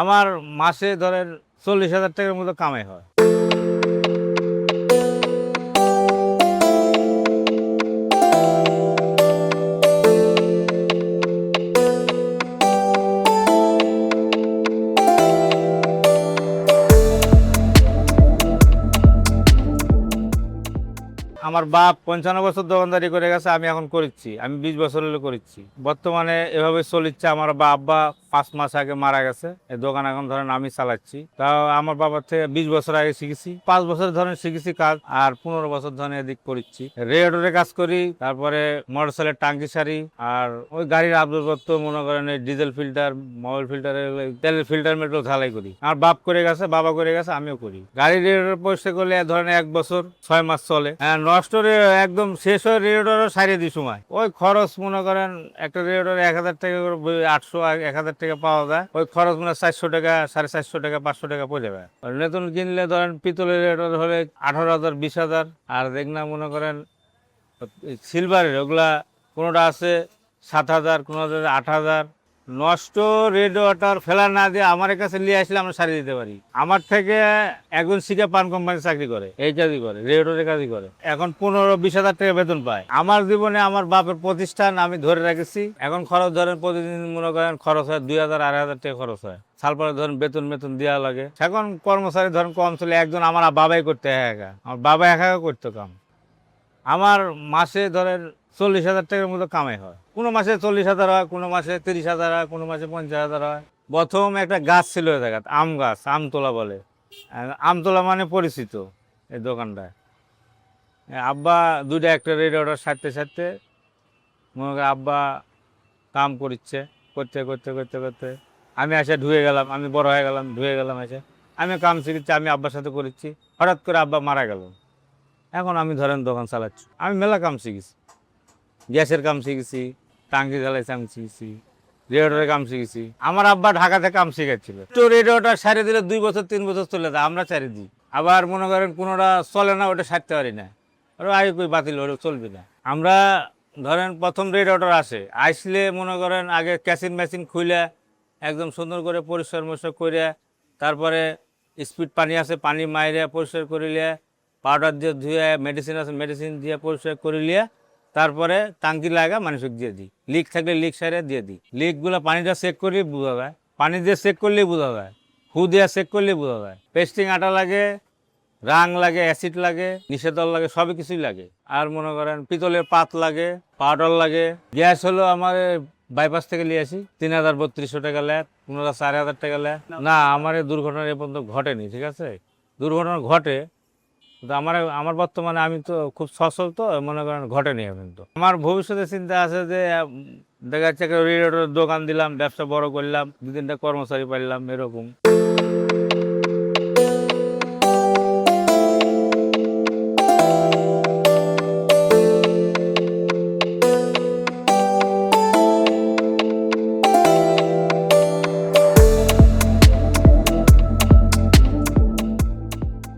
আমার মাসে ধরেন 40,000 টাকার মতো কামাই হয়। আমার বাপ 55 বছর দোকানদারি করে গেছে, আমি এখন করছি, আমি 20 বছর হলো করছি। বর্তমানে এভাবে চলিচ্ছে। আমার আব্বা 5 মাস আগে মারা গেছে। এই দোকান এখন ধরেন আমি চালাচ্ছি। তাও আমার বাবার থেকে 20 বছর আগে শিখেছি, 5 বছর ধরেন শিখেছি কাজ, আর 15 বছর ধরে এদিক করছি। রেডিওরে কাজ করি, তারপরে মোটরসাইকেলের টাঙ্কি সারি, আর ওই গাড়ির আবদুলপত্র মনে করেন এই ডিজেল ফিল্টার, মোবাইল ফিল্টারের তেলের ফিল্টার মেট্রো ঝালাই করি। আমার বাপ করে গেছে, বাবা করে গেছে, আমিও করি। গাড়ি রেডিওর পরিষ্কার করলে ধরেন 1 বছর 6 মাস চলে। নষ্ট একদম শেষ হয়ে রেডিওটারও সারিয়ে দিই সময়। ওই খরচ মনে করেন একটা রেডিওটার 1,000 টাকা করে 800 1,000 টাকা পাওয়া যায়। ওই খরচ মনে 400 টাকা 450 টাকা 500 টাকা পড়ে যাবে। নতুন কিনলে ধরেন পিতলের রেডিওর হলে 18,000 20,000। আর দেখনা মনে করেন সিলভারের ওগুলা কোনোটা আছে 7,000, কোনোটা 8,000। নষ্ট রেডিওটার ফেলা না দিয়ে আমার কাছে নিয়ে আসলে আমরা সারিয়ে দিতে পারি। আমার থেকে একজন শিখে পান কোম্পানি চাকরি করে, এই কাজই করে, রেডিওর কাজই করে। এখন 15-20,000 টাকা বেতন পায়। আমার জীবনে আমার বাপের প্রতিষ্ঠান আমি ধরে রেখেছি। এখন খরচ ধরেন প্রতিদিন মনে করেন খরচ হয় 2,000 2,500 টাকা খরচ হয়। তারপরে ধরেন বেতন দেওয়া লাগে। এখন কর্মচারী ধরেন কম চলে, একজন আমার বাবাই করতে একা, আমার বাবা একা করতো কাম। আমার মাসে ধরেন 40,000 টাকার মতো কামাই হয়। কোনো মাসে 40,000 হয়, কোনো মাসে 30,000 হয়, কোনো মাসে 50,000 হয়। প্রথম একটা গাছ ছিল এ জায়গায়, আম গাছ, আমতলা বলে। আমতলা মানে পরিচিত এই দোকানটায়। আব্বা দুইটা একটা রেডিওটার সাথে মনে করেন আব্বা কাম করছে, করতে আমি এসে ঢুয়ে গেলাম, আমি বড় হয়ে গেলাম, ঢুয়ে গেলাম এসে। আমি কাম শিখেছি, আমি আব্বার সাথে করেছি। হঠাৎ করে আব্বা মারা গেল। এখন আমি ধরেন দোকান চালাচ্ছি। আমি মেলা কাম শিখেছি, গ্যাসের কাম শিখেছি, টাঙ্কি জ্বালাইছে আমি শিখেছি, রেডিওটারের কাম শিখেছি। আমার আব্বা ঢাকাতে কাম শিখেছিল। তো রেডিওটা সারিয়ে দিলে 2 বছর 3 বছর চলে যায়, আমরা ছাড়িয়ে দিই। আবার মনে করেন কোনোটা চলে না, ওটা সারতে পারি না, ওটা আগে কই বাতিল, ওটা চলবে না। আমরা ধরেন প্রথম রেডিওটার আসলে মনে করেন আগে মেশিন খুলে একদম সুন্দর করে পরিষ্কার করে, তারপরে স্পিড পানি আছে, পানি মাইরে পরিষ্কার করিলে, পাউডার দিয়ে ধুয়ে, মেডিসিন আছে মেডিসিন দিয়ে পরিষ্কার করিলে, তারপরে টাঙ্কি লাগা মানুষকে দিয়ে দিই। লিক থাকলে লিক সাইডে দিয়ে দিই। লিকগুলো পানিটা চেক করলেই বোঝা যায়, পানি দিয়ে চেক করলেই বোঝা যায়, হু দিয়ে চেক করলেই বোঝা যায়। পেস্টিং আটা লাগে, রাং লাগে, অ্যাসিড লাগে, নিষেধল লাগে, সবই কিছুই লাগে। আর মনে করেন পিতলের পাত লাগে, পাউডার লাগে। গ্যাস হলো আমার বাইপাস থেকে নিয়ে আসি, 3,3200 টাকা ল্যাব, 4,000 টাকা ল্যাব। না, আমার এই দুর্ঘটনা এ পর্যন্ত ঘটেনি, ঠিক আছে। দুর্ঘটনা ঘটে, কিন্তু আমার বর্তমানে আমি তো খুব সচল, তো মনে করেন ঘটেনি এখন। তো আমার ভবিষ্যতে চিন্তা আছে যে দেখা যাচ্ছে একটা রেডিওর দোকান দিলাম, ব্যবসা বড় করলাম, 2-3টা কর্মচারী পাইলাম, এরকম।